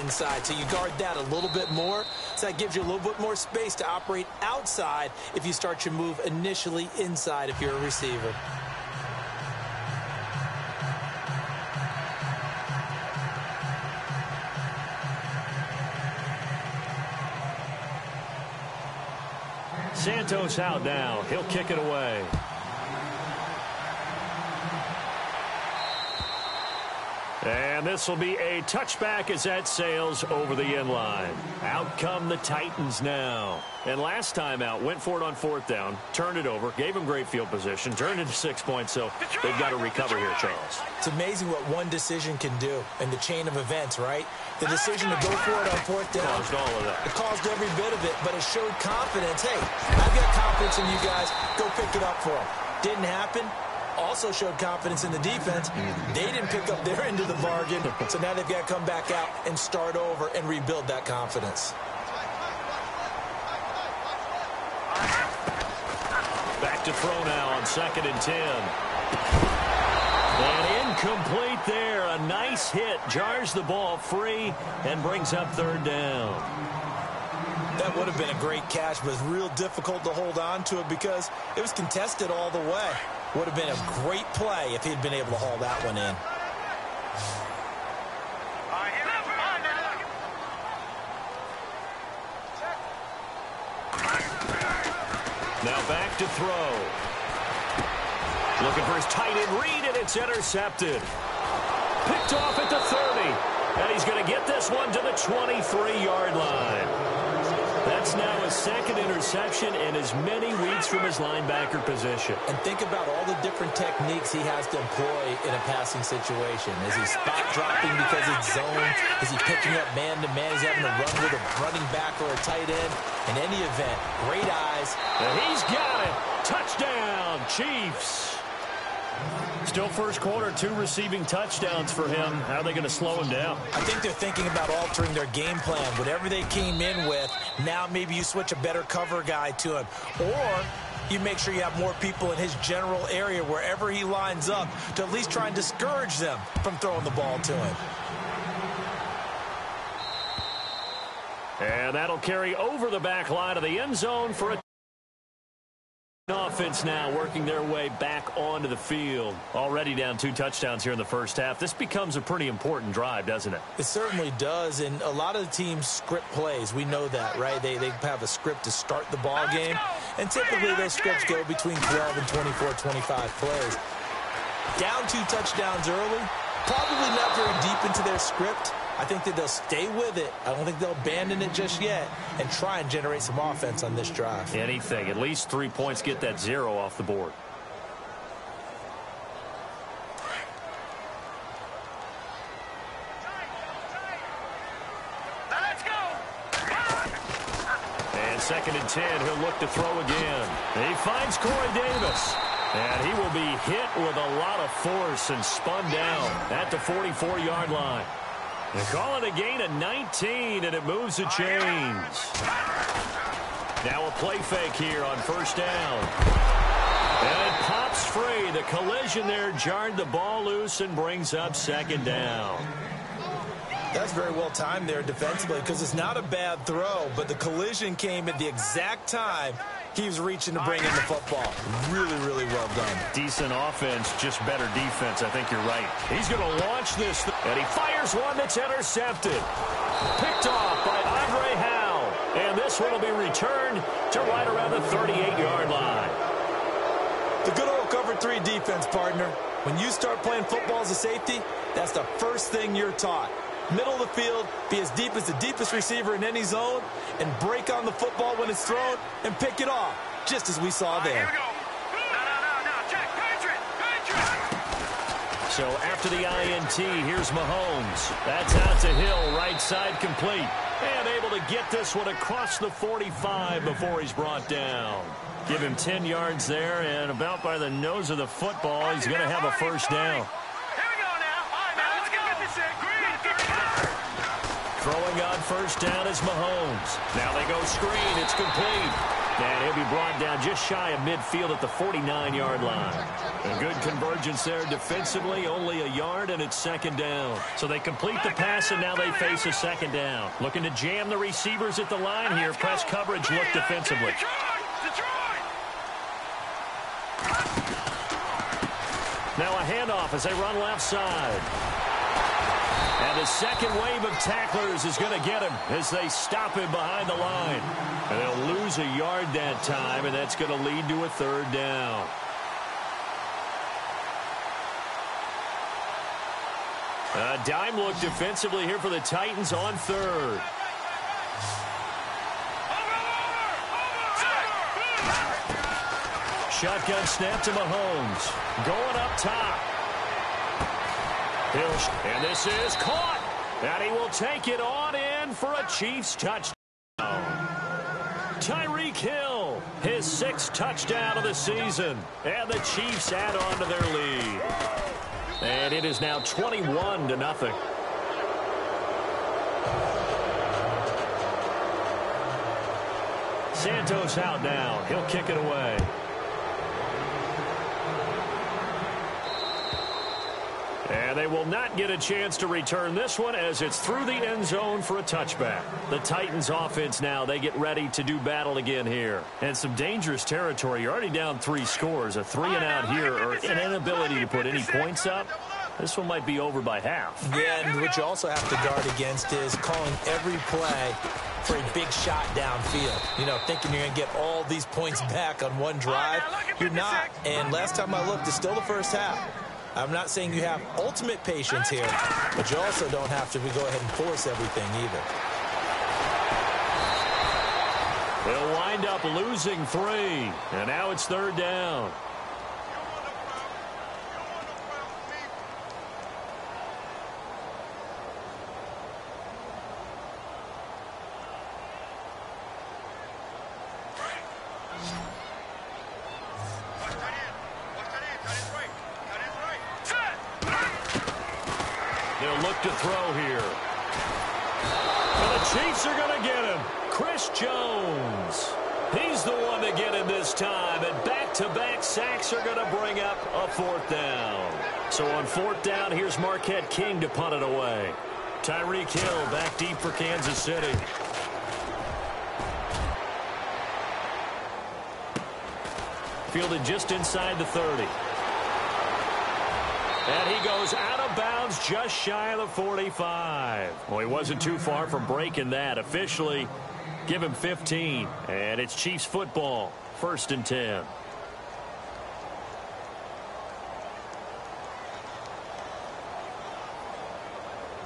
inside. So you guard that a little bit more. So that gives you a little bit more space to operate outside if you start your move initially inside if you're a receiver. Santos out now. He'll kick it away. And this will be a touchback as that sails over the end line. Out come the Titans now. And last time out, went for it on fourth down, turned it over, gave them great field position, turned it to 6 points, so they've got to recover here, Charles. It's amazing what one decision can do in the chain of events, right? The decision to go for it on fourth down. Caused all of that. It caused every bit of it, but it showed confidence. Hey, I've got confidence in you guys. Go pick it up for them. Didn't happen. Also showed confidence in the defense. They didn't pick up their end of the bargain, so now they've got to come back out and start over and rebuild that confidence. Back to throw now on 2nd and 10. And incomplete there. A nice hit. Jars the ball free and brings up 3rd down. That would have been a great catch, but it's real difficult to hold on to it because it was contested all the way. Would have been a great play if he'd been able to haul that one in. Now back to throw. Looking for his tight end read, and it's intercepted. Picked off at the 30. And he's going to get this one to the 23-yard line. That's now his 2nd interception and as many weeks from his linebacker position. And think about all the different techniques he has to employ in a passing situation. Is he spot dropping because it's zone? Is he picking up man-to-man? Is he having to run with a running back or a tight end? In any event, great eyes. And he's got it. Touchdown, Chiefs. Still first quarter, 2 receiving touchdowns for him. How are they going to slow him down? I think they're thinking about altering their game plan. Whatever they came in with, now maybe you switch a better cover guy to him. Or you make sure you have more people in his general area wherever he lines up to at least try and discourage them from throwing the ball to him. And that'll carry over the back line of the end zone for a offense now working their way back onto the field. Already down 2 touchdowns here in the first half. This becomes a pretty important drive, doesn't it? It certainly does, and a lot of the teams script plays. We know that, right? They have a script to start the ball game, and typically those scripts go between 12 and 24, 25 plays. Down 2 touchdowns early, probably not very deep into their script. I think that they'll stay with it. I don't think they'll abandon it just yet and try and generate some offense on this drive. Anything. At least 3 points, get that 0 off the board. Let's go. And 2nd and 10, he'll look to throw again. He finds Corey Davis. And he will be hit with a lot of force and spun down at the 44-yard line. They call it a gain of 19, and it moves the chains. Now a play fake here on 1st down. And it pops free. The collision there jarred the ball loose and brings up 2nd down. That's very well timed there defensively because it's not a bad throw, but the collision came at the exact time he was reaching to bring in the football. Really, really well done. Decent offense, just better defense. I think you're right. He's going to launch this, and he fires one that's intercepted. Picked off by Andre Howe. And this one will be returned to right around the 38-yard line. The good old cover 3 defense, partner. When you start playing football as a safety, that's the first thing you're taught. Middle of the field, be as deep as the deepest receiver in any zone, and break on the football when it's thrown and pick it off, just as we saw there. Here we go. No, check. Patriot. So after the INT, here's Mahomes. That's out to Hill, right side complete. And able to get this one across the 45 before he's brought down. Give him 10 yards there, and about by the nose of the football, he's going to have a 1st down. Throwing on 1st down is Mahomes. Now they go screen. It's complete. And he'll be brought down just shy of midfield at the 49-yard line. A good convergence there defensively, only a yard, and it's second down. So they complete the pass, and now they face a second down. Looking to jam the receivers at the line here. Press coverage look defensively. Now a handoff as they run left side. And the second wave of tacklers is going to get him as they stop him behind the line. And they'll lose a yard that time, and that's going to lead to a third down. A dime look defensively here for the Titans on third. Shotgun snap to Mahomes. Going up top. And this is caught. And he will take it on in for a Chiefs touchdown. Tyreek Hill, his 6th touchdown of the season. And the Chiefs add on to their lead. And it is now 21-0. Santos out now. He'll kick it away. And they will not get a chance to return this one as it's through the end zone for a touchback. The Titans offense now, they get ready to do battle again here. And some dangerous territory. You're already down 3 scores. A 3-and-out here or an inability to put any points up. This one might be over by half. Yeah, and what you also have to guard against is calling every play for a big shot downfield. You know, thinking you're going to get all these points back on one drive. You're not. And last time I looked, it's still the first half. I'm not saying you have ultimate patience here, but you also don't have to go ahead and force everything either. They'll wind up losing 3, and now it's third down. They'll look to throw here. And the Chiefs are going to get him. Chris Jones. He's the one to get him this time. And back-to-back sacks are going to bring up a 4th down. So on 4th down, here's Marquette King to punt it away. Tyreek Hill back deep for Kansas City. Fielded just inside the 30. And he goes out of bounds just shy of the 45. Well, he wasn't too far from breaking that. Officially, give him 15. And it's Chiefs football, 1st and 10.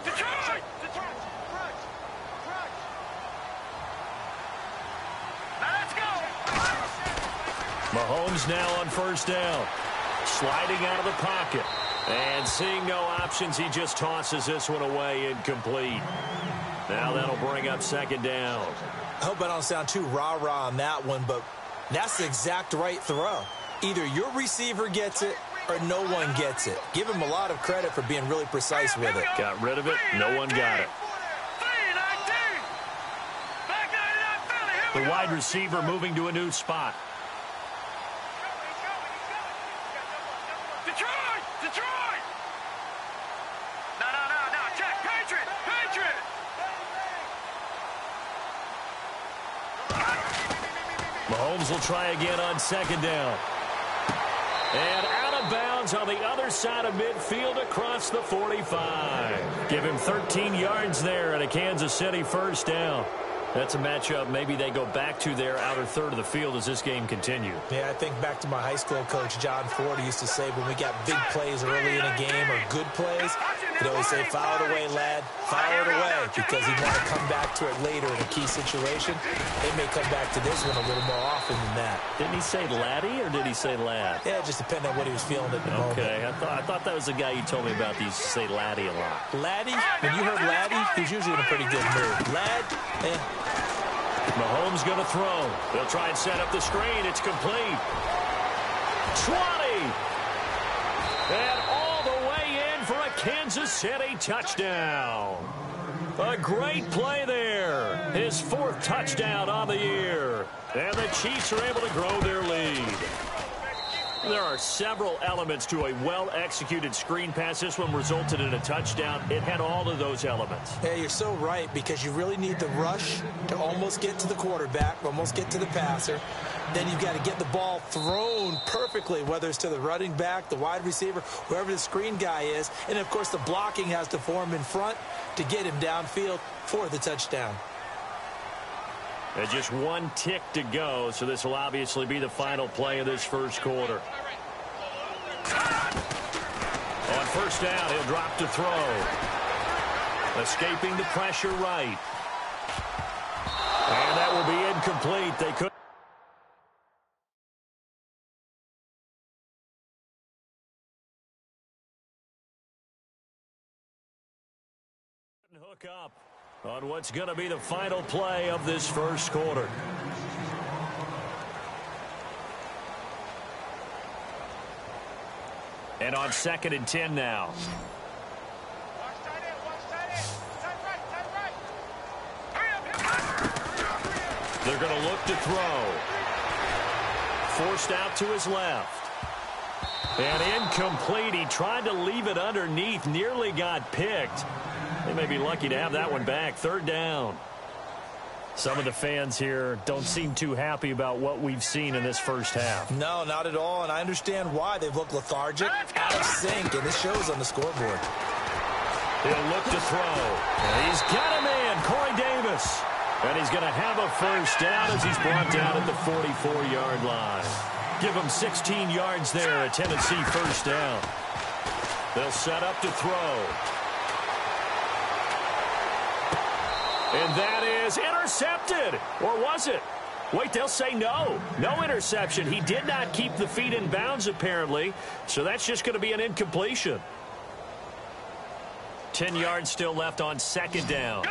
Detroit! Now let's go! Mahomes now on 1st down. Sliding out of the pocket. And seeing no options, he just tosses this one away incomplete. Now that'll bring up 2nd down. I hope I don't sound too rah-rah on that one, but that's the exact right throw. Either your receiver gets it or no one gets it. Give him a lot of credit for being really precise with it. Got rid of it. No one got it. The wide receiver moving to a new spot. Detroit! No, Jack, Patriot! Mahomes will try again on 2nd down. And out of bounds on the other side of midfield across the 45. Give him 13 yards there and a Kansas City 1st down. That's a matchup maybe they go back to their outer third of the field as this game continues. Yeah, I think back to my high school coach, John Ford, used to say when we got big plays early in a game or good plays, he'd always say, foul it away, lad, foul it away, because he'd want to come back to it later in a key situation. They may come back to this one a little more often than that. Didn't he say laddie or did he say lad? Yeah, it just depended on what he was feeling at the moment. Okay, I thought that was the guy you told me about. He used to say laddie a lot. Laddie? When you heard laddie, he was usually in a pretty good mood. Lad? Eh. Mahomes going to throw. They'll try and set up the screen. It's complete. 20. And all the way in for a Kansas City touchdown. A great play there. His 4th touchdown on the year. And the Chiefs are able to grow their lead. There are several elements to a well-executed screen pass. This one resulted in a touchdown. It had all of those elements. Yeah, you're so right, because you really need the rush to almost get to the quarterback, almost get to the passer. Then you've got to get the ball thrown perfectly, whether it's to the running back, the wide receiver, whoever the screen guy is. And, of course, the blocking has to form in front to get him downfield for the touchdown. There's just 1 tick to go, so this will obviously be the final play of this first quarter. On first down, he'll drop to throw. Escaping the pressure right. And that will be incomplete. They couldn't hook up on what's going to be the final play of this first quarter. And on 2nd and 10 now. They're going to look to throw. Forced out to his left. And incomplete. He tried to leave it underneath. Nearly got picked. They may be lucky to have that one back. 3rd down. Some of the fans here don't seem too happy about what we've seen in this first half. No, not at all, and I understand why. They've looked lethargic, out of sync, and this shows on the scoreboard. He'll look to throw. And he's got a man, Corey Davis. And he's going to have a first down as he's brought down at the 44-yard line. Give him 16 yards there, a Tennessee first down. They'll set up to throw. And that is intercepted. Or was it? Wait, they'll say no. No interception. He did not keep the feet in bounds, apparently. So that's just going to be an incompletion. 10 yards still left on 2nd down.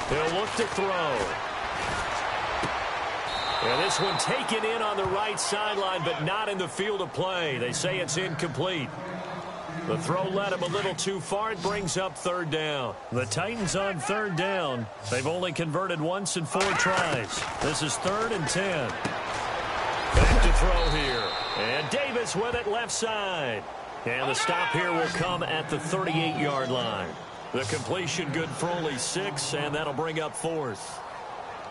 He'll look to throw. And this one taken in on the right sideline, but not in the field of play. They say it's incomplete. The throw led him a little too far. It brings up 3rd down. The Titans on 3rd down. They've only converted once in 4 tries. This is 3rd and 10. Back to throw here. And Davis with it left side. And the stop here will come at the 38-yard line. The completion good for only 6, and that'll bring up 4th.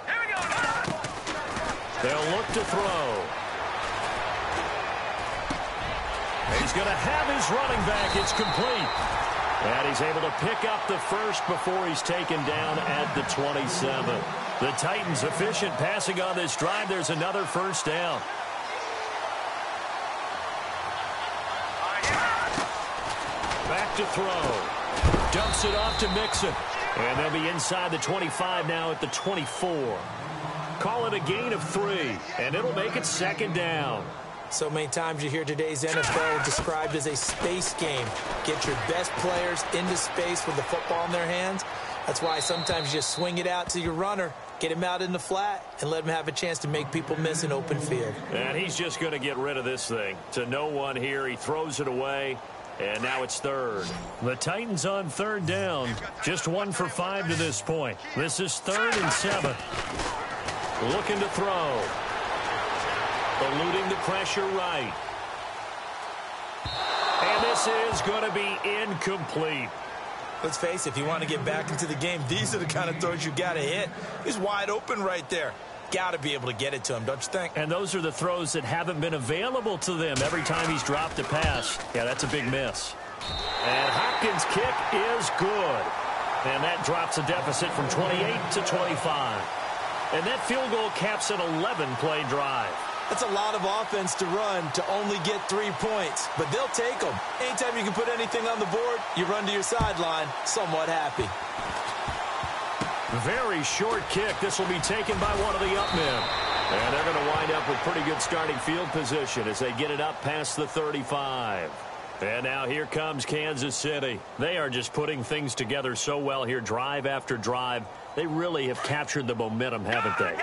Here we go. They'll look to throw. He's going to have his running back. It's complete. And he's able to pick up the first before he's taken down at the 27. The Titans efficient passing on this drive. There's another first down. Back to throw. Dumps it off to Mixon. And they'll be inside the 25 now at the 24. Call it a gain of 3, and it'll make it 2nd down. So many times you hear today's NFL described as a space game. Get your best players into space with the football in their hands. That's why sometimes you just swing it out to your runner, get him out in the flat, and let him have a chance to make people miss an open field. And he's just going to get rid of this thing. To no one here, he throws it away. And now it's 3rd. The Titans on 3rd down. Just 1 for 5 to this point. This is 3rd and 7. Looking to throw. Eluding the pressure right. And this is going to be incomplete. Let's face it, if you want to get back into the game, these are the kind of throws you got to hit. He's wide open right there. Got to be able to get it to him, don't you think? And those are the throws that haven't been available to them every time he's dropped a pass. Yeah, that's a big miss. And Hopkins' kick is good. And that drops a deficit from 28 to 25. And that field goal caps an 11-play drive. That's a lot of offense to run to only get 3 points, but they'll take them. Anytime you can put anything on the board, you run to your sideline somewhat happy. Very short kick. This will be taken by one of the up men. And they're going to wind up with pretty good starting field position as they get it up past the 35. And now here comes Kansas City. They are just putting things together so well here, drive after drive. They really have captured the momentum, haven't they?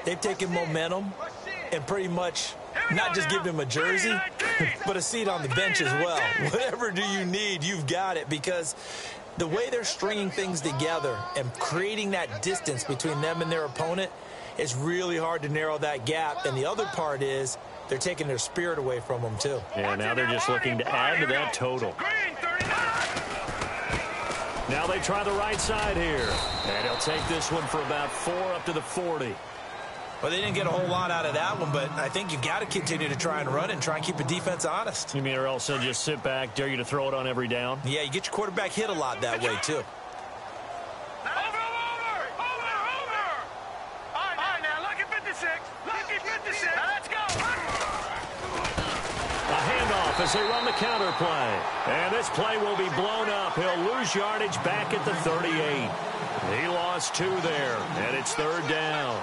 They've taken momentum and pretty much Not just give him a jersey, but a seat on the bench as well. Whatever do you need, you've got it, because the way they're stringing things together and creating that distance between them and their opponent, it's really hard to narrow that gap. And the other part is they're taking their spirit away from them, too. Yeah, now they're just looking to add to that total. Now they try the right side here. And he'll take this one for about 4 up to the 40. Well, they didn't get a whole lot out of that one, but I think you've got to continue to try and run and try and keep the defense honest. You mean, or else they'll just sit back, dare you to throw it on every down? Yeah, you get your quarterback hit a lot that way, too. Over! All right, now, lucky 56. Lucky 56. Now, let's go. A handoff as they run the counter play. And this play will be blown up. He'll lose yardage back at the 38. He lost 2 there, and it's 3rd down.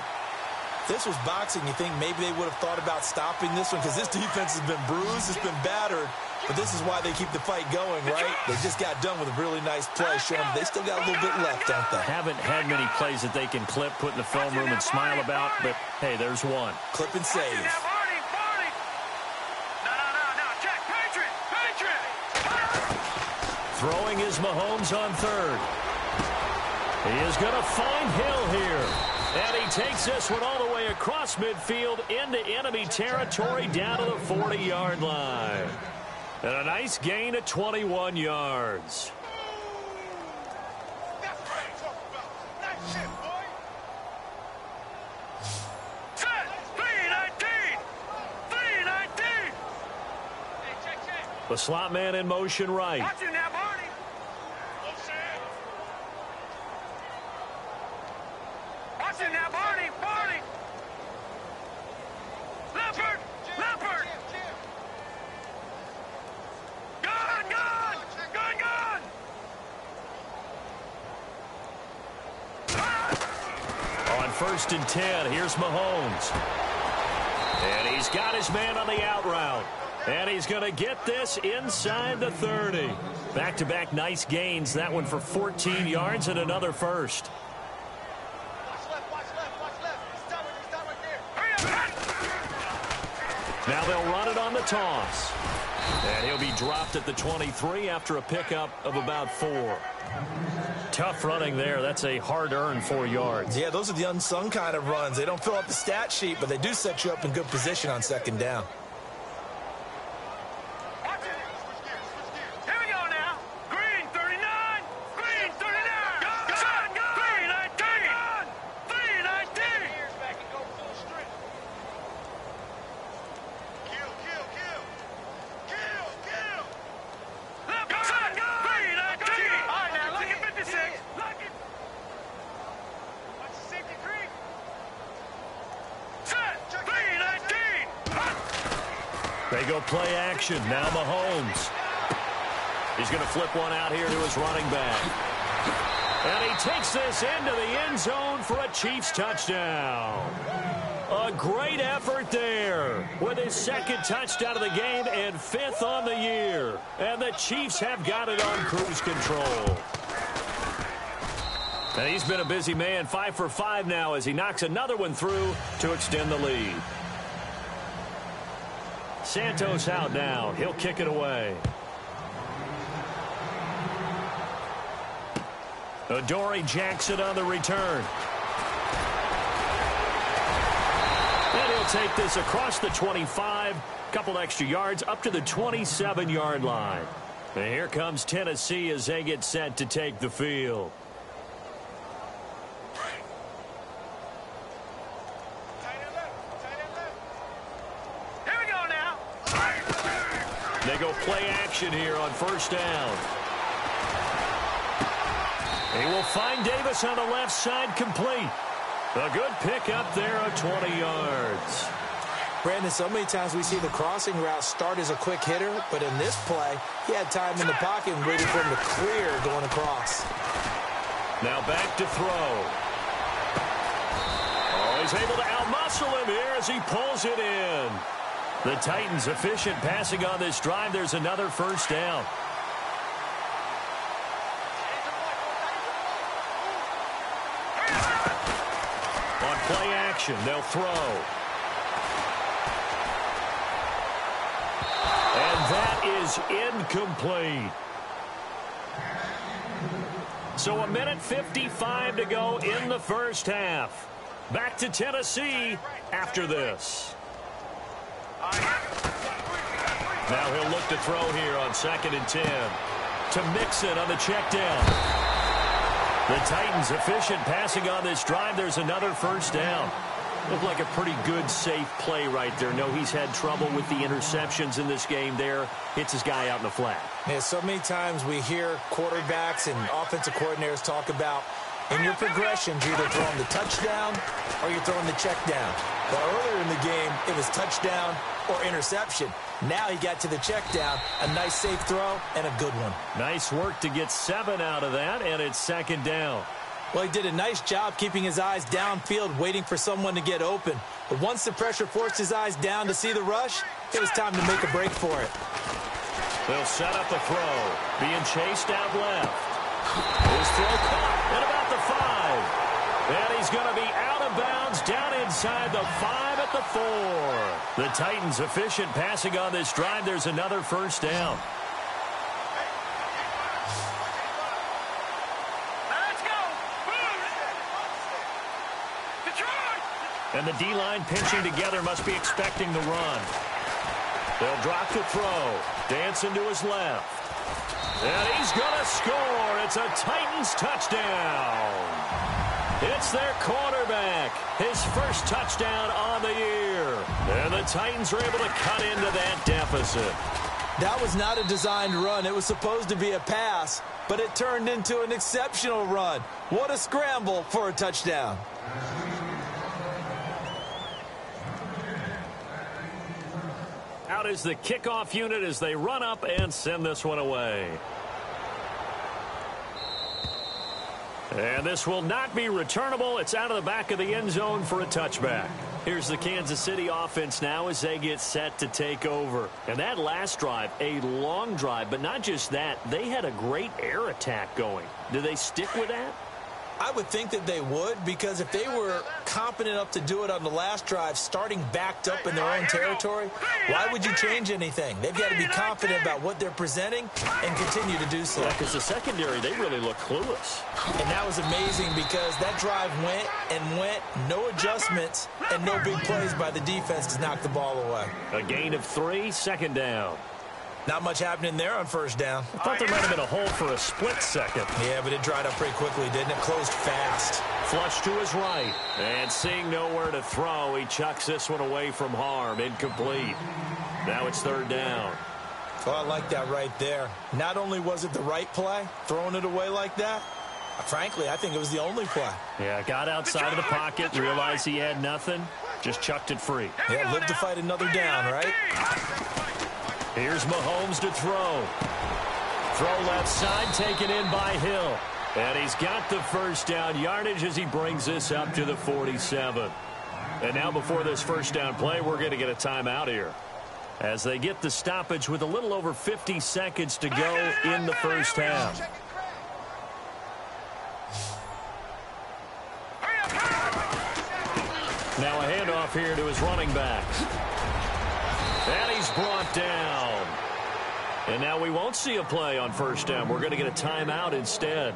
If this was boxing, you think maybe they would have thought about stopping this one, because this defense has been bruised, it's been battered, but this is why they keep the fight going, right? They just got done with a really nice play, showing they still got a little bit left, don't they? Haven't had many plays that they can clip, put in the film room, and smile about, but, hey, there's one. Clip and save. Throwing is Mahomes on 3rd. He is going to find Hill here. And he takes this one all the way across midfield into enemy territory down to the 40-yard line. And a nice gain of 21 yards. The slot man in motion right. Watch it now, Barney. Watch it now, Barney. Barney. Leopard. Leopard. Gun, gun. Gun, gun. On 1st and 10, here's Mahomes. And he's got his man on the out route. And he's going to get this inside the 30. Back-to-back nice gains. That one for 14 yards and another first. Now they'll run it on the toss. And he'll be dropped at the 23 after a pickup of about 4. Tough running there. That's a hard-earned 4 yards. Yeah, those are the unsung kind of runs. They don't fill up the stat sheet, but they do set you up in good position on 2nd down. They go play action. Now Mahomes. He's going to flip one out here to his running back. And he takes this into the end zone for a Chiefs touchdown. A great effort there with his 2nd touchdown of the game and 5th on the year. And the Chiefs have got it on cruise control. And he's been a busy man, 5 for 5 now as he knocks another one through to extend the lead. Santos out now. He'll kick it away. Adoree Jackson on the return. And he'll take this across the 25. Couple extra yards up to the 27-yard line. And here comes Tennessee as they get set to take the field. They go play action here on 1st down. He will find Davis on the left side complete. A good pickup there of 20 yards. Brandon, so many times we see the crossing route start as a quick hitter, but in this play, he had time in the pocket and waited for him to clear going across. Now back to throw. Oh, he's able to outmuscle him here as he pulls it in. The Titans efficient passing on this drive. There's another 1st down. On play action, they'll throw. is incomplete. So 1:55 to go in the first half. Back to Tennessee after this. Now he'll look to throw here on 2nd and 10. To Mixon on the check down. The Titans efficient passing on this drive. There's another first down. Looked like a pretty good, safe play right there. No, he's had trouble with the interceptions in this game there. Hits his guy out in the flat. Yeah, so many times we hear quarterbacks and offensive coordinators talk about in your progressions, you're either throwing the touchdown or you're throwing the check down. Well, earlier in the game, it was touchdown or interception. Now he got to the check down, a nice safe throw, and a good one. Nice work to get 7 out of that, and it's 2nd down. Well, he did a nice job keeping his eyes downfield, waiting for someone to get open. But once the pressure forced his eyes down to see the rush, it was time to make a break for it. They'll set up a throw. Being chased out left. His throw caught at about the 5. And he's going to be out of bounds down inside the 5 at the 4. The Titans efficient passing on this drive. There's another first down. Let's go. Detroit. And the D-line pinching together must be expecting the run. They'll drop to throw. Dancing to his left. And he's going to score. It's a Titans touchdown. It's their quarterback. His first touchdown on the year. And the Titans are able to cut into that deficit. That was not a designed run. It was supposed to be a pass, but it turned into an exceptional run. What a scramble for a touchdown. Out is the kickoff unit as they run up and send this one away. And this will not be returnable. It's out of the back of the end zone for a touchback. Here's the Kansas City offense now as they get set to take over. And that last drive, a long drive, but not just that. They had a great air attack going. Do they stick with that? I would think that they would, because if they were confident enough to do it on the last drive, starting backed up in their own territory, why would you change anything? They've got to be confident about what they're presenting and continue to do so. Yeah, because the secondary, they really look clueless. And that was amazing because that drive went and went, no adjustments, and no big plays by the defense to knock the ball away. A gain of 3, 2nd down. Not much happening there on first down. I thought there might have been a hole for a split second. Yeah, but it dried up pretty quickly, didn't it? Closed fast. Flush to his right. And seeing nowhere to throw, he chucks this one away from harm. Incomplete. Now it's 3rd down. Oh, I like that right there. Not only was it the right play, throwing it away like that, frankly, I think it was the only play. Yeah, got outside of the pocket, realized he had nothing, just chucked it free. Yeah, lived to fight another down, right? Here's Mahomes to throw. Throw left side, taken in by Hill. And he's got the first down yardage as he brings this up to the 47. And now before this first down play, we're going to get a timeout here, as they get the stoppage with a little over 50 seconds to go in the first half. Now a handoff here to his running backs. And he's brought down. And now we won't see a play on first down. We're going to get a timeout instead,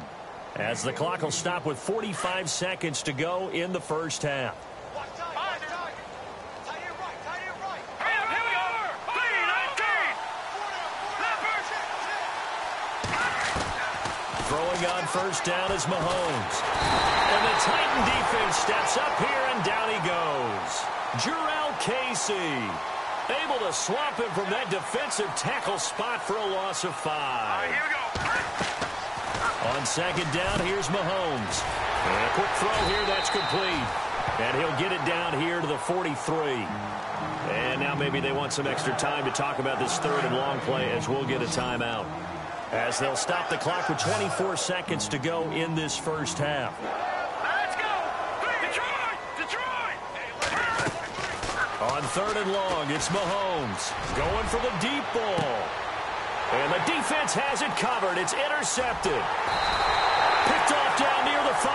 as the clock will stop with 45 seconds to go in the first half. Throwing on first down is Mahomes. And the Titan defense steps up here, and down he goes. Jurrell Casey able to swamp him from that defensive tackle spot for a loss of 5. Here we go. On second down, here's Mahomes. And a quick throw here, that's complete. And he'll get it down here to the 43. And now maybe they want some extra time to talk about this 3rd and long play, as we'll get a timeout, as they'll stop the clock with 24 seconds to go in this first half. Let's go. Detroit. Detroit. On 3rd and long, it's Mahomes going for the deep ball. And the defense has it covered. It's intercepted. Picked off down near the 5.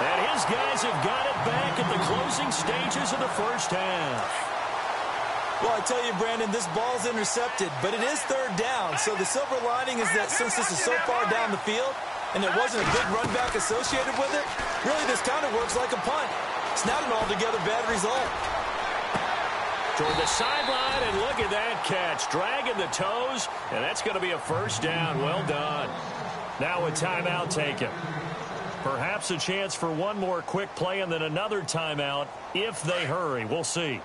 And his guys have got it back at the closing stages of the first half. Well, I tell you, Brandon, this ball's intercepted, but it is third down. So the silver lining is that since this is so far down the field and there wasn't a big run back associated with it, really this kind of works like a punt. It's not an altogether bad result. Toward the sideline, and look at that catch. Dragging the toes, and that's going to be a first down. Well done. Now a timeout taken. Perhaps a chance for one more quick play and then another timeout if they hurry. We'll see.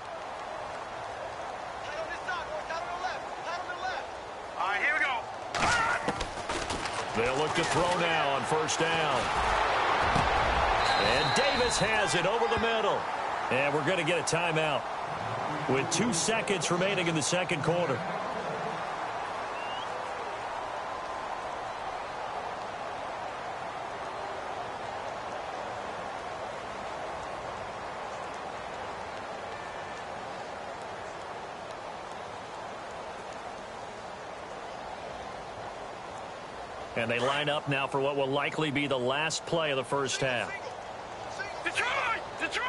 They'll look to throw now on first down. And Davis has it over the middle. And we're going to get a timeout with 2 seconds remaining in the second quarter. And they line up now for what will likely be the last play of the first half. Detroit! Detroit!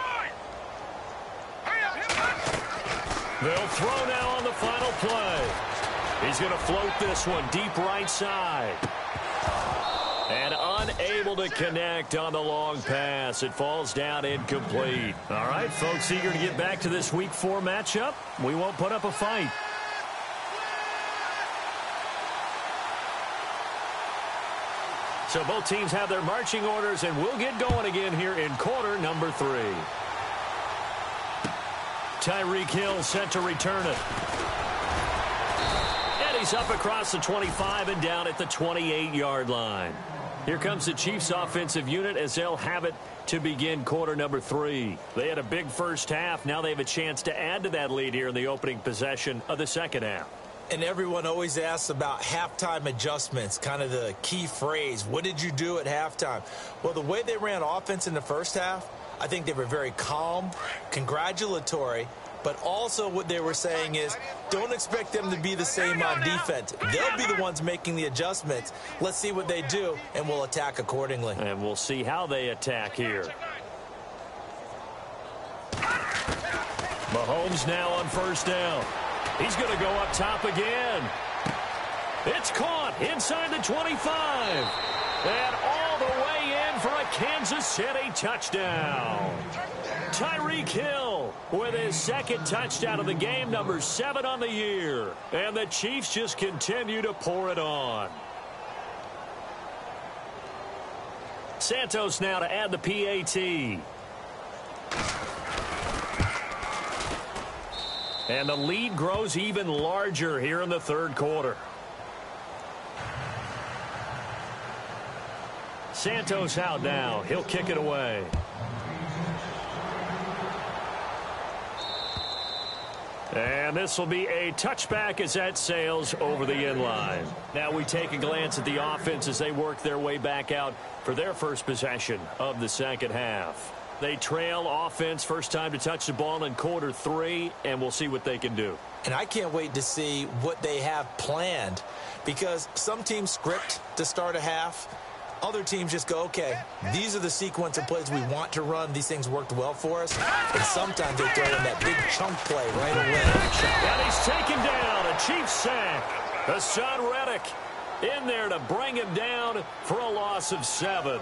Hurry up, hit him! They'll throw now on the final play. He's going to float this one deep right side. And unable to connect on the long pass. It falls down incomplete. All right, folks, eager to get back to this Week 4 matchup. We won't put up a fight. So both teams have their marching orders, and we'll get going again here in quarter number 3. Tyreek Hill set to return it. And he's up across the 25 and down at the 28-yard line. Here comes the Chiefs offensive unit as they'll have it to begin quarter number 3. They had a big first half. Now they have a chance to add to that lead here in the opening possession of the second half. And everyone always asks about halftime adjustments, kind of the key phrase. What did you do at halftime? Well, the way they ran offense in the first half, I think they were very calm, congratulatory, but also what they were saying is don't expect them to be the same on defense. They'll be the ones making the adjustments. Let's see what they do, and we'll attack accordingly. And we'll see how they attack here. Mahomes now on first down. He's going to go up top again. It's caught inside the 25. And all the way in for a Kansas City touchdown. Tyreek Hill with his second touchdown of the game, number 7 on the year. And the Chiefs just continue to pour it on. Santos now to add the PAT. And the lead grows even larger here in the third quarter. Santos out now. He'll kick it away. And this will be a touchback as that sails over the end line. Now we take a glance at the offense as they work their way back out for their first possession of the second half. They trail offense, first time to touch the ball in quarter 3, and we'll see what they can do. And I can't wait to see what they have planned, because some teams script to start a half. Other teams just go, okay, these are the sequence of plays we want to run. These things worked well for us. And sometimes they throw in that big chunk play right away. And he's taken down. A Chiefs sack. Hassan Reddick in there to bring him down for a loss of 7.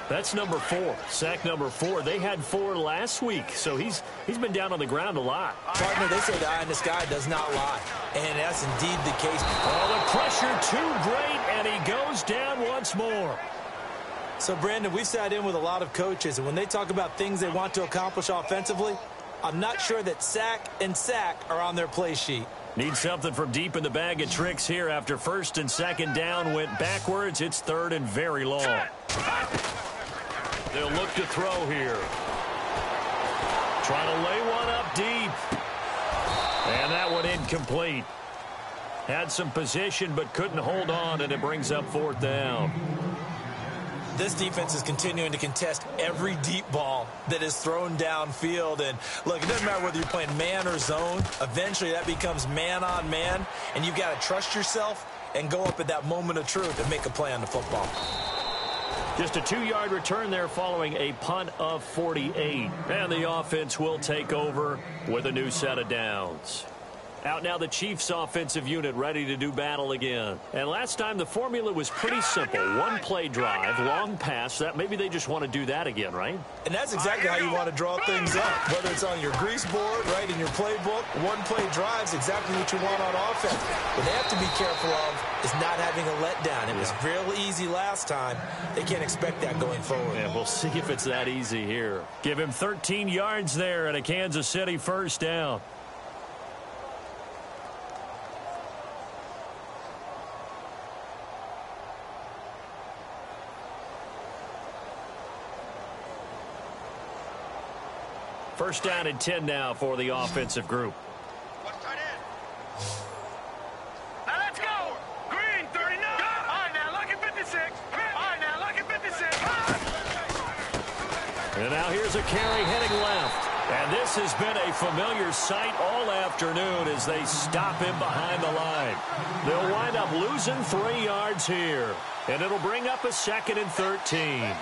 That's number 4, sack number 4. They had 4 last week, so he's been down on the ground a lot. Partner, they say the eye in the sky does not lie, and that's indeed the case. Oh, the pressure too great, and he goes down once more. So, Brandon, we've sat in with a lot of coaches, and when they talk about things they want to accomplish offensively, I'm not sure that sack and sack are on their play sheet. Need something from deep in the bag of tricks here after first and second down went backwards. It's third and very long. They'll look to throw here. Trying to lay one up deep. And that one incomplete. Had some position but couldn't hold on, and it brings up fourth down. This defense is continuing to contest every deep ball that is thrown downfield. And, look, it doesn't matter whether you're playing man or zone. Eventually that becomes man on man, and you've got to trust yourself and go up at that moment of truth and make a play on the football. Just a 2-yard return there following a punt of 48. And the offense will take over with a new set of downs. Out now the Chiefs offensive unit ready to do battle again. And last time the formula was pretty simple. One play drive, long pass. That maybe they just want to do that again, right? And that's exactly how you want to draw things up. Whether it's on your grease board, right, in your playbook, one play drive's exactly what you want on offense. What they have to be careful of is not having a letdown. It was real easy last time. They can't expect that going forward. And we'll see if it's that easy here. Give him 13 yards there and a Kansas City first down. First down and 10 now for the offensive group. Now let's go. Green, 39. All right, now look at 56. All right, now look at 56. And now here's a carry heading left. And this has been a familiar sight all afternoon as they stop him behind the line. They'll wind up losing 3 yards here. And it'll bring up a 2nd and 13.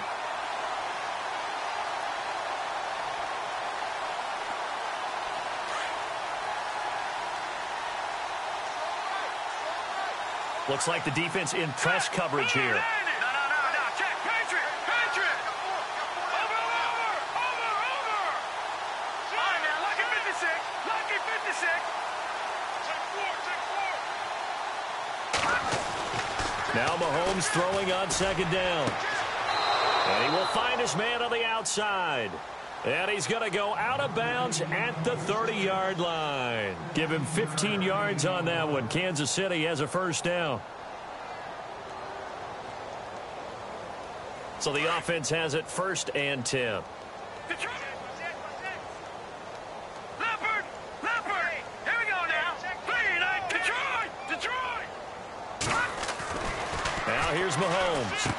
Looks like the defense in press coverage here. No. Check. Patriot. Over. All right, now look at 56. Look at 56. Check 4. Now Mahomes throwing on 2nd down. And he will find his man on the outside. And he's going to go out of bounds at the 30-yard line. Give him 15 yards on that one. Kansas City has a first down. So the offense has it 1st and 10. Leopard. Here we go now. Detroit. Now here's Mahomes.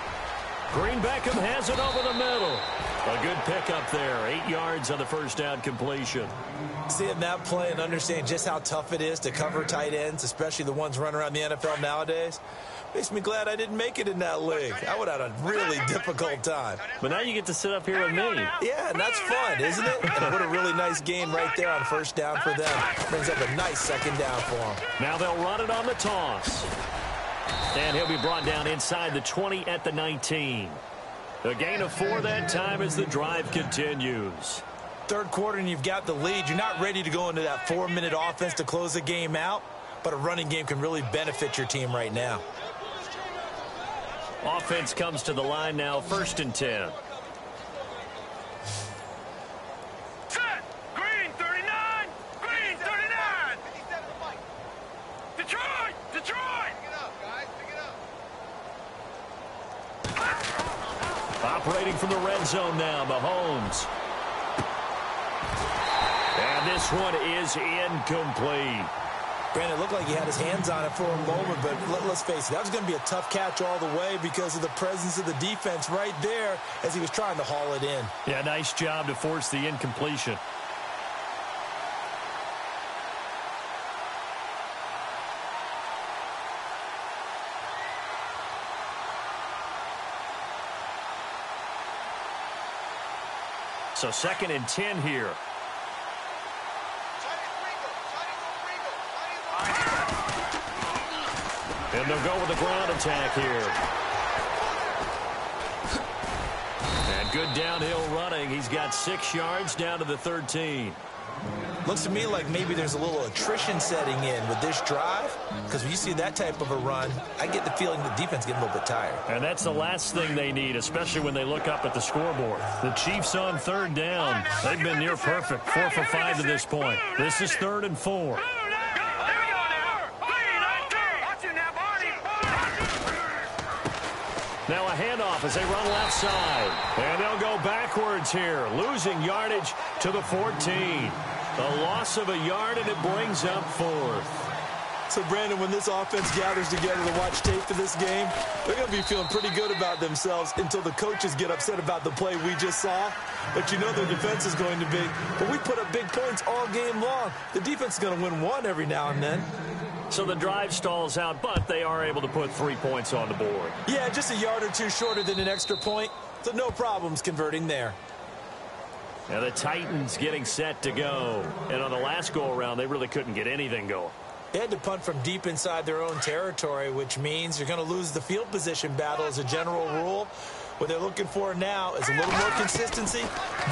Green Beckham has it over the middle. A good pickup there. 8 yards on the first down completion. Seeing that play and understand just how tough it is to cover tight ends, especially the ones running around the NFL nowadays, makes me glad I didn't make it in that league. I would have had a really difficult time. But now you get to sit up here with me. Yeah, and that's fun, isn't it? And what a really nice gain right there on first down for them. Brings up a nice 2nd down for them. Now they'll run it on the toss. And he'll be brought down inside the 20 at the 19. A gain of 4 that time as the drive continues. Third quarter and you've got the lead. You're not ready to go into that 4-minute offense to close the game out, but a running game can really benefit your team right now. Offense comes to the line now, 1st and 10. Set. Green, 39. Green, 39. Detroit. Pick it up, guys. Pick it up. Operating from the red zone now, Mahomes. And this one is incomplete. Brandon, it looked like he had his hands on it for a moment, but let's face it, that was going to be a tough catch all the way because of the presence of the defense right there as he was trying to haul it in. Yeah, nice job to force the incompletion. So 2nd and 10 here. And they'll go with the ground attack here. And good downhill running. He's got 6 yards down to the 13. Looks to me like maybe there's a little attrition setting in with this drive, because when you see that type of a run, I get the feeling the defense getting a little bit tired. And that's the last thing they need, especially when they look up at the scoreboard. The Chiefs on 3rd down. They've been near perfect, 4 for 5 to this point. This is 3rd and 4. Now a handoff as they run left side. And they'll go backwards here, losing yardage to the 14. A loss of a yard, and it brings up 4th. So, Brandon, when this offense gathers together to watch tape for this game, they're going to be feeling pretty good about themselves until the coaches get upset about the play we just saw. But you know their defense is going to be. But we put up big points all game long. The defense is going to win one every now and then. So the drive stalls out, but they are able to put 3 points on the board. Yeah, just a yard or two shorter than an extra point, so no problems converting there. Now the Titans getting set to go. And on the last go-around, they really couldn't get anything going. They had to punt from deep inside their own territory, which means you're going to lose the field position battle as a general rule. What they're looking for now is a little more consistency,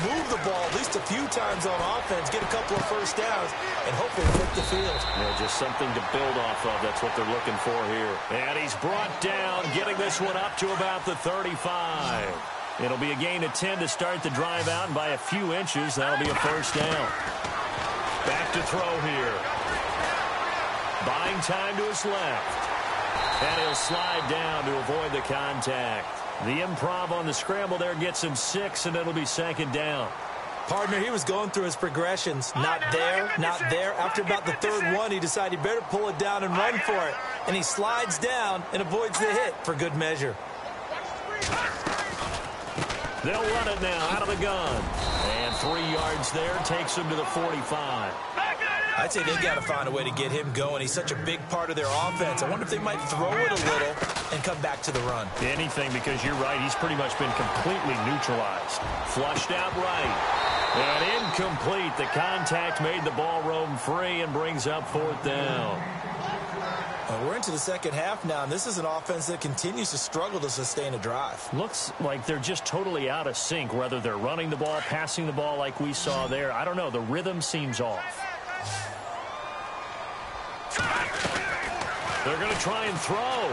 move the ball at least a few times on offense, get a couple of first downs, and hopefully flip the field. Yeah, just something to build off of. That's what they're looking for here. And he's brought down, getting this one up to about the 35. It'll be a gain of 10 to start the drive out, and by a few inches, that'll be a first down. Back to throw here. Buying time to his left. And he'll slide down to avoid the contact. The improv on the scramble there gets him 6, and it'll be second down. Partner, he was going through his progressions. Not there, not there. After about the third one, he decided he better pull it down and run for it. And he slides down and avoids the hit for good measure. They'll run it now out of the gun. And 3 yards there takes him to the 45. I'd say they got to find a way to get him going. He's such a big part of their offense. I wonder if they might throw it a little and come back to the run. Anything, because you're right. He's pretty much been completely neutralized. Flushed out right. And incomplete. The contact made the ball roam free and brings up 4th down. We're into the second half now, and this is an offense that continues to struggle to sustain a drive. Looks like they're just totally out of sync, whether they're running the ball, passing the ball like we saw there. I don't know. The rhythm seems off. They're going to try and throw.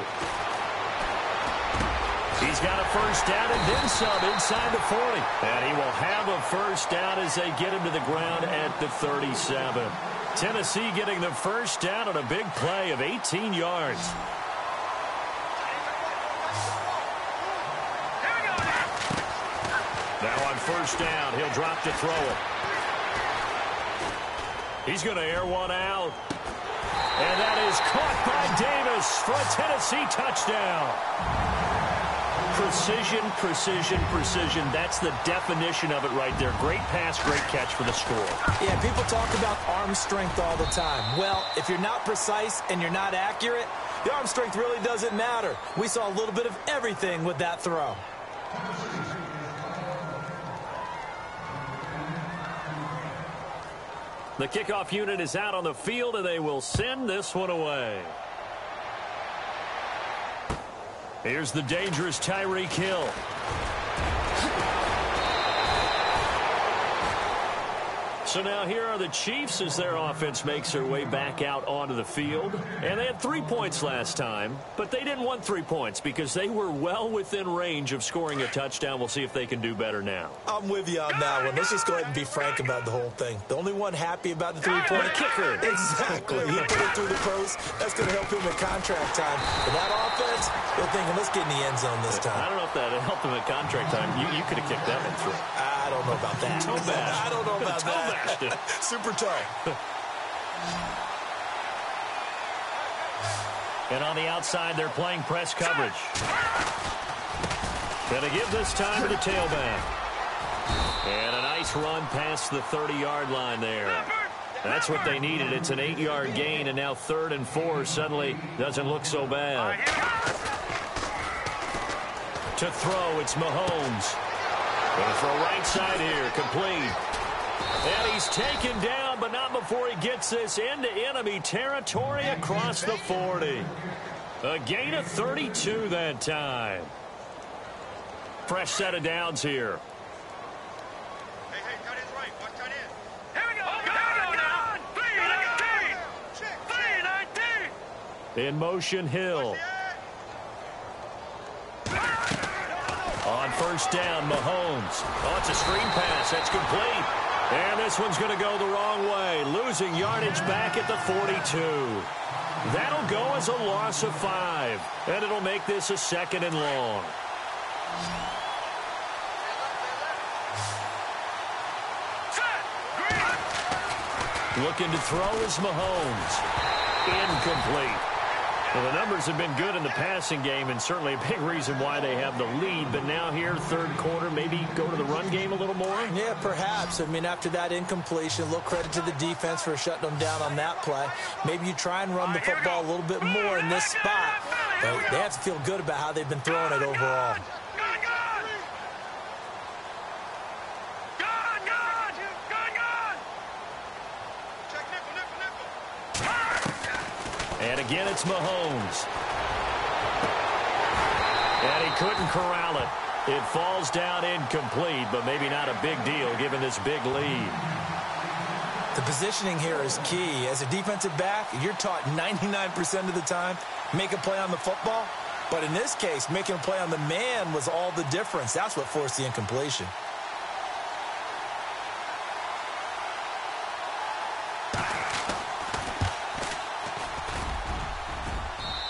He's got a first down and then some inside the 40. And he will have a first down as they get him to the ground at the 37. Tennessee getting the first down on a big play of 18 yards. Now on first down, he'll drop to throw it. He's going to air one out. And that is caught by Davis for a Tennessee touchdown. Precision, precision, precision. That's the definition of it right there. Great pass, great catch for the score. Yeah, people talk about arm strength all the time. Well, if you're not precise and you're not accurate, the arm strength really doesn't matter. We saw a little bit of everything with that throw. The kickoff unit is out on the field, and they will send this one away. Here's the dangerous Tyreek Hill. So now here are the Chiefs as their offense makes their way back out onto the field. And they had 3 points last time, but they didn't want 3 points because they were well within range of scoring a touchdown. We'll see if they can do better now. I'm with you on that one. Let's just go ahead and be frank about the whole thing. The only one happy about the three-point kicker. Exactly. He put it through the post. That's going to help him at contract time. But that offense, they're thinking, let's get in the end zone this time. I don't know if that helped him at contract time. You could have kicked that one through. I don't know about that. Toe bash. I don't know about that. Super toe. And on the outside, they're playing press coverage. Gonna give this time to the tailback. And a nice run past the 30-yard line there. That's what they needed. It's an 8-yard gain, and now 3rd and 4 suddenly doesn't look so bad. To throw, it's Mahomes. Gonna throw right side here, complete. And he's taken down, but not before he gets this into enemy territory across the 40. A gain of 32 that time. Fresh set of downs here. Hey, tight end's right. Watch tight end. Here we go. Here we go now. 3-19. In motion, Hill. On first down, Mahomes. Oh, it's a screen pass. That's complete. And this one's going to go the wrong way. Losing yardage back at the 42. That'll go as a loss of 5. And it'll make this a 2nd and long. Looking to throw is Mahomes. Incomplete. Well, the numbers have been good in the passing game, and certainly a big reason why they have the lead. But now here, third quarter, maybe go to the run game a little more? Yeah, perhaps. I mean, after that incompletion, a little credit to the defense for shutting them down on that play. Maybe you try and run the football a little bit more in this spot. But they have to feel good about how they've been throwing it overall. And again, it's Mahomes. And he couldn't corral it. It falls down incomplete, but maybe not a big deal given this big lead. The positioning here is key. As a defensive back, you're taught 99% of the time, make a play on the football. But in this case, making a play on the man was all the difference. That's what forced the incompletion.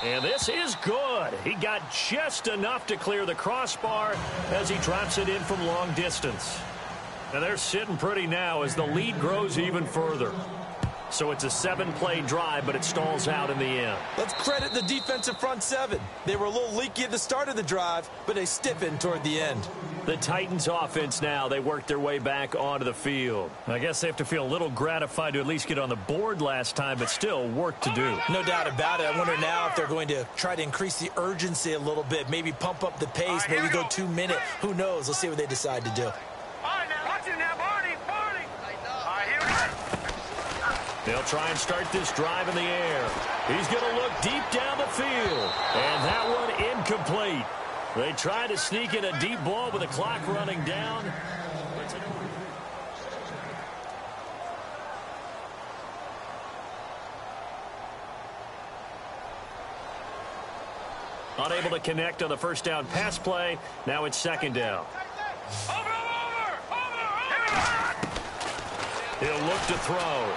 And this is good. He got just enough to clear the crossbar as he drops it in from long distance. And they're sitting pretty now as the lead grows even further. So it's a 7-play drive, but it stalls out in the end. Let's credit the defensive front seven. They were a little leaky at the start of the drive, but they stiffened toward the end. The Titans offense now, they worked their way back onto the field. I guess they have to feel a little gratified to at least get on the board last time, but still work to do. No doubt about it. I wonder now if they're going to try to increase the urgency a little bit, maybe pump up the pace, maybe go 2-minute. Who knows? Let's see what they decide to do. They'll try and start this drive in the air. He's going to look deep down the field. And that one incomplete. They try to sneak in a deep ball with the clock running down. Unable to connect on the first down pass play. Now it's second down. He'll look to throw.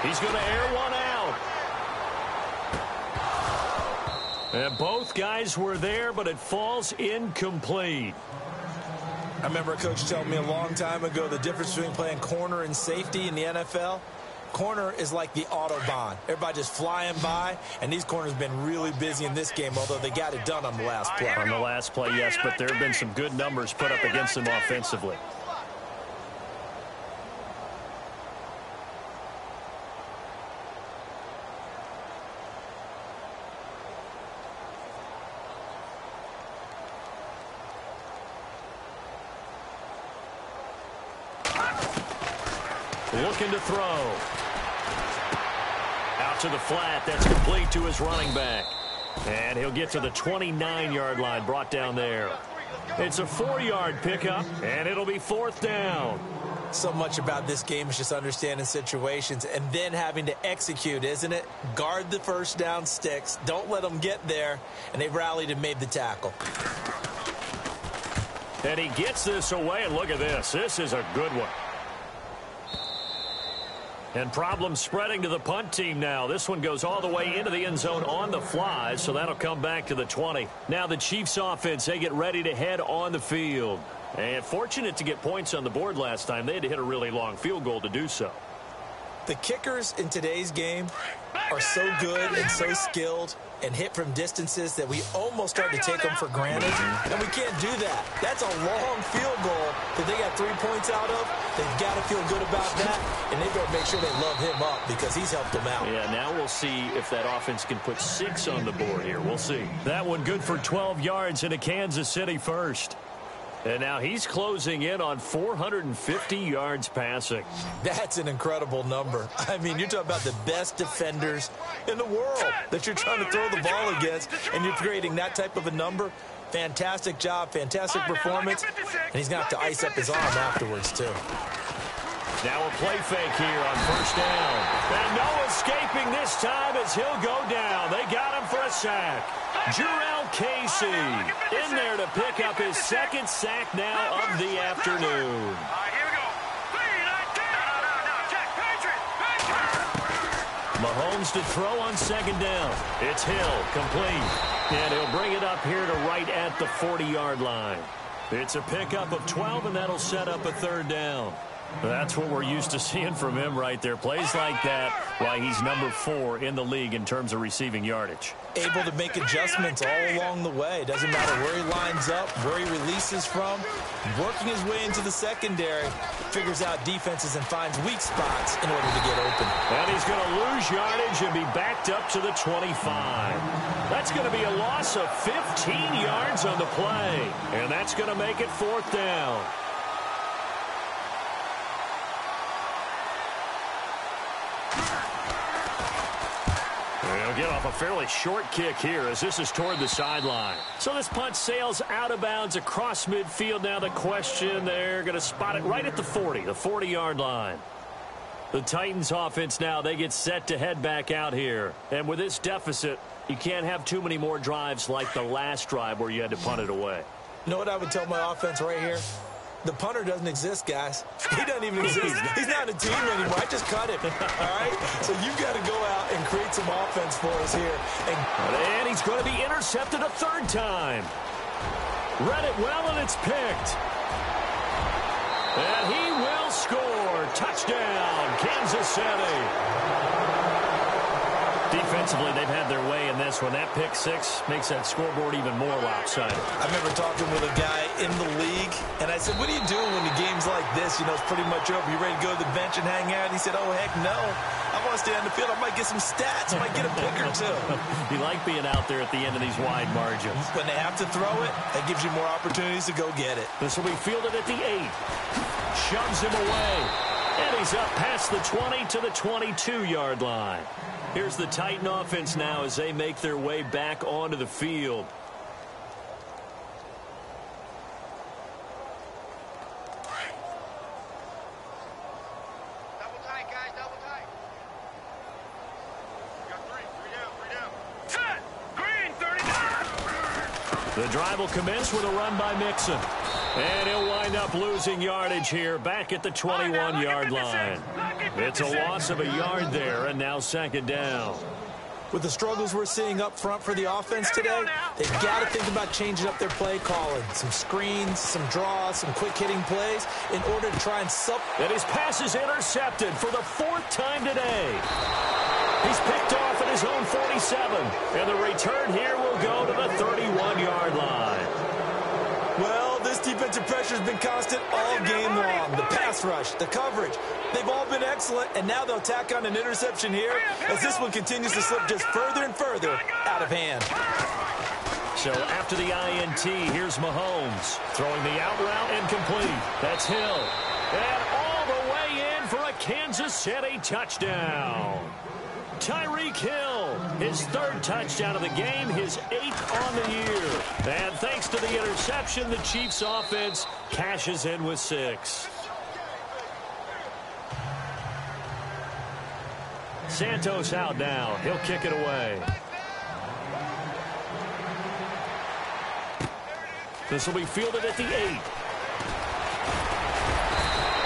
He's going to air one out. And both guys were there, but it falls incomplete. I remember a coach telling me a long time ago the difference between playing corner and safety in the NFL. Corner is like the Autobahn. Everybody just flying by, and these corners have been really busy in this game, although they got it done on the last play. On the last play, yes, but there have been some good numbers put up against them offensively. Looking to throw. Out to the flat. That's complete to his running back. And he'll get to the 29-yard line, brought down there. It's a 4-yard pickup, and it'll be fourth down. So much about this game is just understanding situations and then having to execute, isn't it? Guard the first down sticks. Don't let them get there. And they rallied and made the tackle. And he gets this away, and look at this. This is a good one. And problems spreading to the punt team now. This one goes all the way into the end zone on the fly, so that'll come back to the 20. Now the Chiefs offense, they get ready to head on the field. And fortunate to get points on the board last time. They had to hit a really long field goal to do so. The kickers in today's game are so good and so skilled and hit from distances that we almost start to take them for granted. And we can't do that. That's a long field goal that they got 3 points out of. They've got to feel good about that, and they've got to make sure they love him up because he's helped them out. Yeah, now we'll see if that offense can put 6 on the board here. We'll see. That one good for 12 yards into Kansas City first. And now he's closing in on 450 yards passing. That's an incredible number. I mean, you're talking about the best defenders in the world that you're trying to throw the ball against, and you're creating that type of a number. Fantastic job, fantastic performance, and he's going to have to ice up his arm afterwards, too. Now a play fake here on first down. And no escaping this time as he'll go down. They got him for a sack. Jurrell Casey in there to pick up his second sack now of the afternoon. Mahomes to throw on second down. It's Hill, complete. And he'll bring it up here to right at the 40-yard line. It's a pickup of 12, and that'll set up a third down. That's what we're used to seeing from him right there. Plays like that, why he's number 4 in the league in terms of receiving yardage. Able to make adjustments all along the way. Doesn't matter where he lines up, where he releases from. Working his way into the secondary, figures out defenses and finds weak spots in order to get open. And he's going to lose yardage and be backed up to the 25. That's going to be a loss of 15 yards on the play. And that's going to make it 4th down. They'll get off a fairly short kick here as this is toward the sideline. So this punt sails out of bounds across midfield. Now the question, they're going to spot it right at the 40, the 40-yard line. The Titans offense now, they get set to head back out here. And with this deficit, you can't have too many more drives like the last drive where you had to punt it away. You know what I would tell my offense right here? The punter doesn't exist, guys. He doesn't even exist. He's not a team anymore. I just cut him. All right? So you've got to go out and create some offense for us here. And he's going to be intercepted a 3rd time. Read it well, and it's picked. And he will score. Touchdown, Kansas City. Defensively, they've had their way in this one. That pick 6 makes that scoreboard even more lopsided. I remember talking with a guy in the league, and I said, what do you do when the game's like this? You know, it's pretty much over. You ready to go to the bench and hang out? He said, oh, heck no. I want to stay on the field. I might get some stats. I might get a pick or two. You like being out there at the end of these wide margins. When they have to throw it, that gives you more opportunities to go get it. This will be fielded at the 8. Shoves him away. And he's up past the 20 to the 22-yard line. Here's the Titan offense now as they make their way back onto the field. Double tight, guys, double tight. Got three down. Set! Green, 39! The drive will commence with a run by Mixon. And he'll wind up losing yardage here back at the 21-yard line. It's a loss of a yard there, and now 2nd down. With the struggles we're seeing up front for the offense today, they've got to think about changing up their play calling. Some screens, some draws, some quick-hitting plays in order to try and And his pass is intercepted for the 4th time today. He's picked off at his own 47, and the return here will go to the 31-yard line. Well, this defensive pressure has been constant all game long. The pass rush, the coverage, they've all been excellent, and now they'll tack on an interception here as this one continues to slip just further and further out of hand. So after the INT, here's Mahomes throwing the out route and complete. That's Hill. And all the way in for a Kansas City touchdown. Tyreek Hill, his 3rd touchdown of the game, his 8th on the year. And thanks to the interception, the Chiefs offense cashes in with 6. Santos out now. He'll kick it away. This will be fielded at the 8.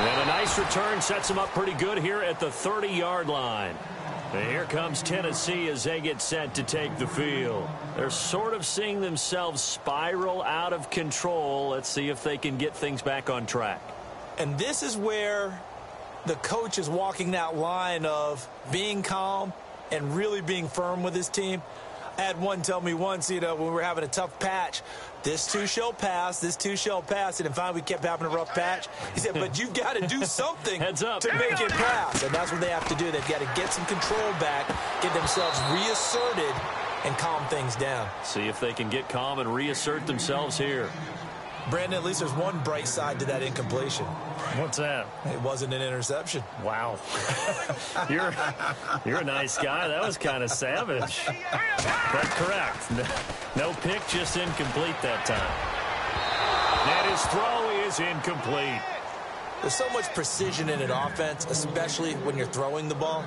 And a nice return sets him up pretty good here at the 30-yard line. And here comes Tennessee as they get set to take the field. They're sort of seeing themselves spiral out of control. Let's see if they can get things back on track. And this is where the coach is walking that line of being calm and really being firm with his team. I had one tell me once, you know, when we were having a tough patch, this too shall pass, this too shall pass. And finally, we kept having a rough patch. He said, but you've got to do something to make it pass. And that's what they have to do. They've got to get some control back, get themselves reasserted, and calm things down. See if they can get calm and reassert themselves here. Brandon, at least there's one bright side to that incompletion. What's that? It wasn't an interception. Wow. You're a nice guy. That was kind of savage. But correct. No pick, just incomplete that time. And his throw is incomplete. There's so much precision in an offense, especially when you're throwing the ball.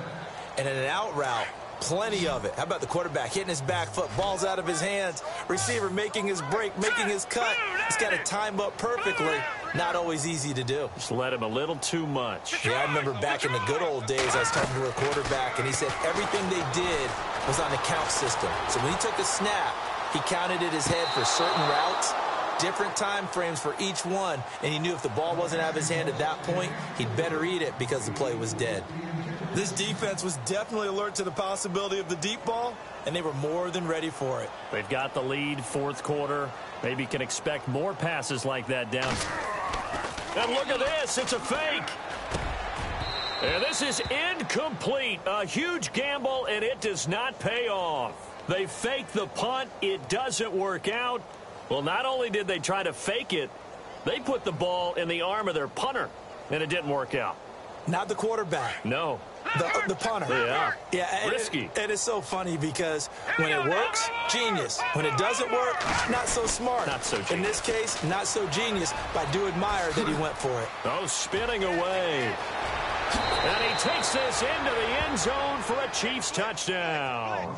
And in an out route, plenty of it. How about the quarterback hitting his back foot, balls out of his hands, receiver making his break, making his cut. He's got to time up perfectly. Not always easy to do. Just let him a little too much. Yeah, I remember back in the good old days, I was talking to a quarterback, and he said everything they did was on the count system. So when he took a snap, he counted in his head for certain routes, different time frames for each one, and he knew if the ball wasn't out of his hand at that point, he'd better eat it because the play was dead. This defense was definitely alert to the possibility of the deep ball, and they were more than ready for it. They've got the lead, fourth quarter. Maybe can expect more passes like that down. And look at this. It's a fake. And this is incomplete. A huge gamble, and it does not pay off. They fake the punt. It doesn't work out. Well, not only did they try to fake it, they put the ball in the arm of their punter, and it didn't work out. Not the quarterback. No. The punter. Yeah. Yeah. Risky. And it's so funny because when it works, genius. When it doesn't work, not so smart. Not so genius. In this case, not so genius, but I do admire that he went for it. Oh, spinning away. And he takes this into the end zone for a Chiefs touchdown.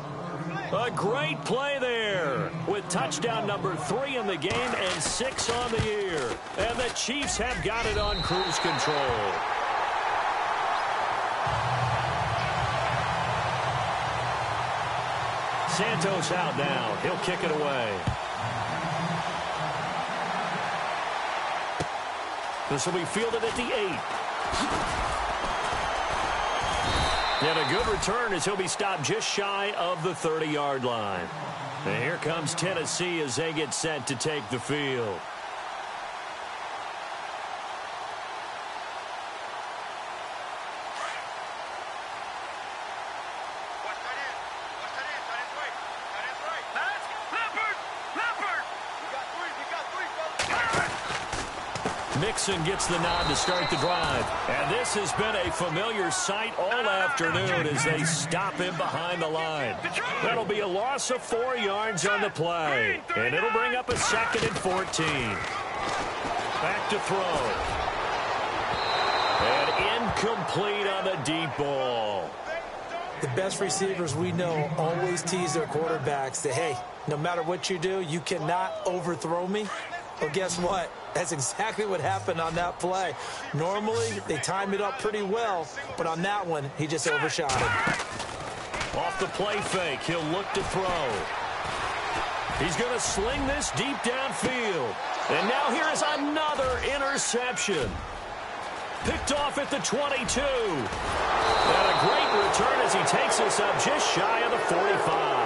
A great play there with touchdown number 3 in the game and 6 on the year. And the Chiefs have got it on cruise control. Santos out now. He'll kick it away. This will be fielded at the 8. And a good return as he'll be stopped just shy of the 30-yard line. And here comes Tennessee as they get set to take the field. Mixon gets the nod to start the drive. And this has been a familiar sight all afternoon as they stop him behind the line. That'll be a loss of 4 yards on the play. And it'll bring up a 2nd and 14. Back to throw. And incomplete on the deep ball. The best receivers we know always tease their quarterbacks that, hey, no matter what you do, you cannot overthrow me. Well, guess what? That's exactly what happened on that play. Normally, they time it up pretty well, but on that one, he just overshot him. Off the play fake, he'll look to throw. He's going to sling this deep downfield. And now here is another interception. Picked off at the 22. And a great return as he takes us up just shy of the 45.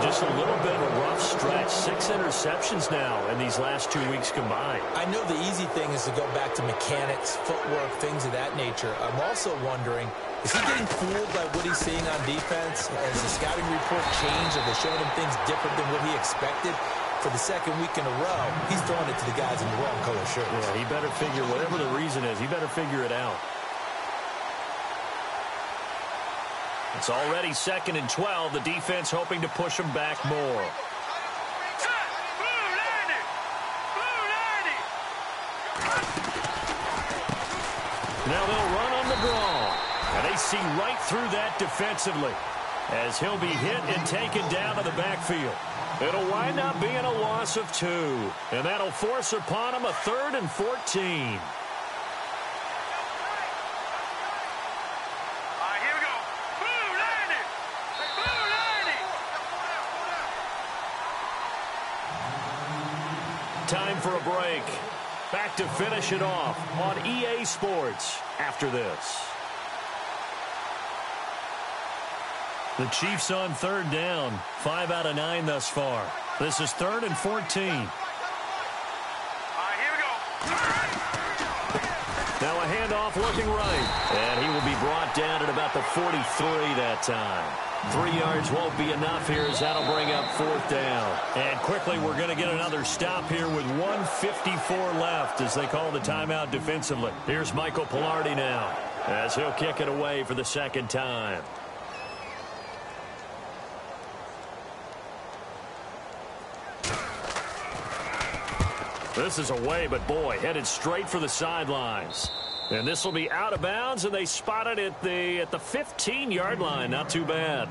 Just a little bit of a rough stretch. 6 interceptions now in these last 2 weeks combined. I know the easy thing is to go back to mechanics, footwork, things of that nature. I'm also wondering, is he getting fooled by what he's seeing on defense? Has the scouting report changed? Are they showing him things different than what he expected? For the 2nd week in a row, he's throwing it to the guys in the wrong color shirts. Yeah, he better figure, whatever the reason is, he better figure it out. It's already 2nd and 12. The defense hoping to push him back more. Now they'll run on the draw. And they see right through that defensively as he'll be hit and taken down to the backfield. It'll wind up being a loss of 2. And that'll force upon him a 3rd and 14. Time for a break. Back to finish it off on EA Sports after this. The Chiefs on 3rd down. 5 out of 9 thus far. This is 3rd and 14. All right, here we go. Now a handoff looking right. And he will be brought down at about the 43 that time. 3 yards won't be enough here as that'll bring up 4th down. And quickly we're going to get another stop here with 1:54 left as they call the timeout defensively. Here's Michael Pilardi now as he'll kick it away for the 2nd time. This is away, but boy, headed straight for the sidelines. And this will be out of bounds, and they spot it at the 15-yard line. Not too bad.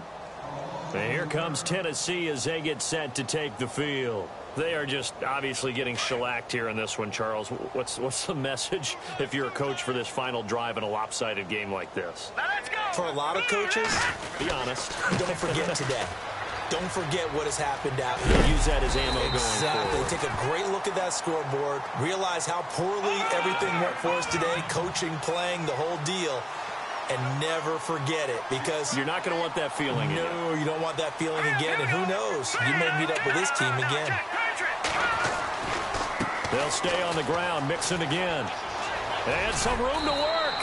And here comes Tennessee as they get set to take the field. They are just obviously getting shellacked here in this one, Charles. What's the message if you're a coach for this final drive in a lopsided game like this? Now let's go. For a lot of coaches, Be honest. don't forget today. Don't forget what has happened out here. Use that as ammo going Exactly. forward. Take a great look at that scoreboard. Realize how poorly everything went for us today. Coaching, playing, the whole deal. And never forget it, because you're not going to want that feeling again. No, you don't want that feeling again. And who knows? You may meet up with this team again. They'll stay on the ground, mixing again. And some room to work.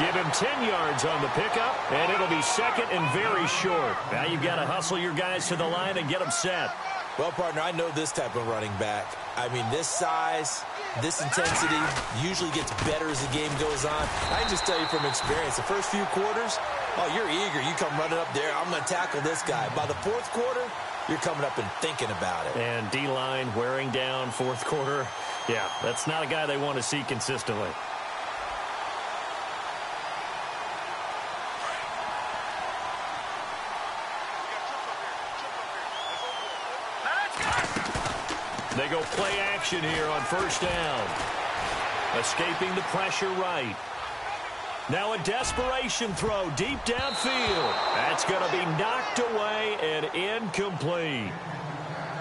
Give him 10 yards on the pickup, and it'll be second and very short. Now you've got to hustle your guys to the line and get them set. Well, partner, I know this type of running back. I mean, this size, this intensity usually gets better as the game goes on. I can just tell you from experience, the first few quarters, oh, you're eager. You come running up there, I'm going to tackle this guy. By the fourth quarter, you're coming up and thinking about it. And D-line wearing down fourth quarter. Yeah, that's not a guy they want to see consistently. They go play action here on first down. Escaping the pressure right. Now a desperation throw deep downfield. That's going to be knocked away and incomplete.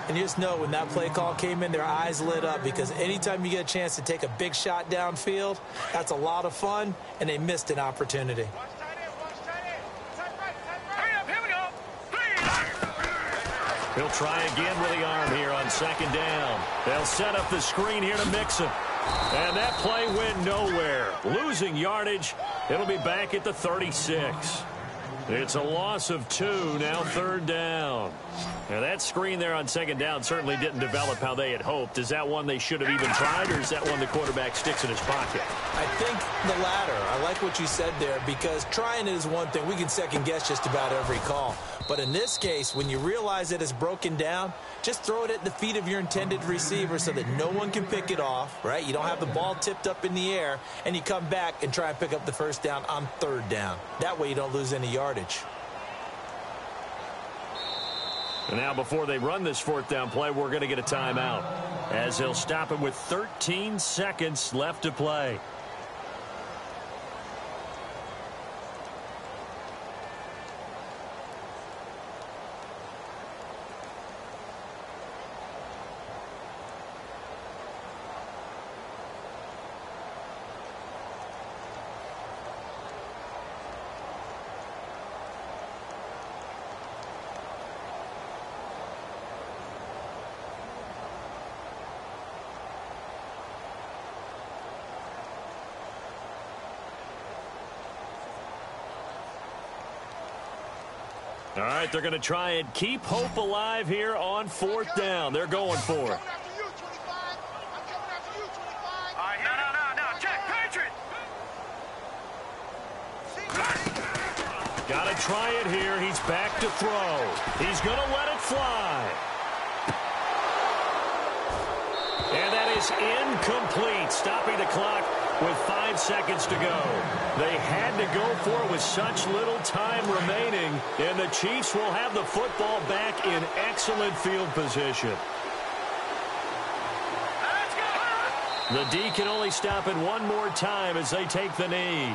And you just know when that play call came in, their eyes lit up, because anytime you get a chance to take a big shot downfield, that's a lot of fun, and they missed an opportunity. He'll try again with the arm here on second down. They'll set up the screen here to mix him. And that play went nowhere. Losing yardage. It'll be back at the 36. It's a loss of 2, now third down. Now that screen there on second down certainly didn't develop how they had hoped. Is that one they should have even tried, or is that one the quarterback sticks in his pocket? I think the latter. I like what you said there, because trying it is one thing. We can second guess just about every call. But in this case, when you realize that it's broken down, just throw it at the feet of your intended receiver so that no one can pick it off, right? You don't have the ball tipped up in the air, and you come back and try and pick up the first down on third down. That way you don't lose any yardage. And now before they run this fourth down play, we're going to get a timeout, as they'll stop it with 13 seconds left to play. All right, they're going to try and keep hope alive here on fourth down. They're going for it. Got to try it here. He's back to throw. He's going to let it fly. And that is incomplete, stopping the clock with 5 seconds to go. They had to go for it with such little time remaining, and the Chiefs will have the football back in excellent field position. The D can only stop it one more time as they take the knee.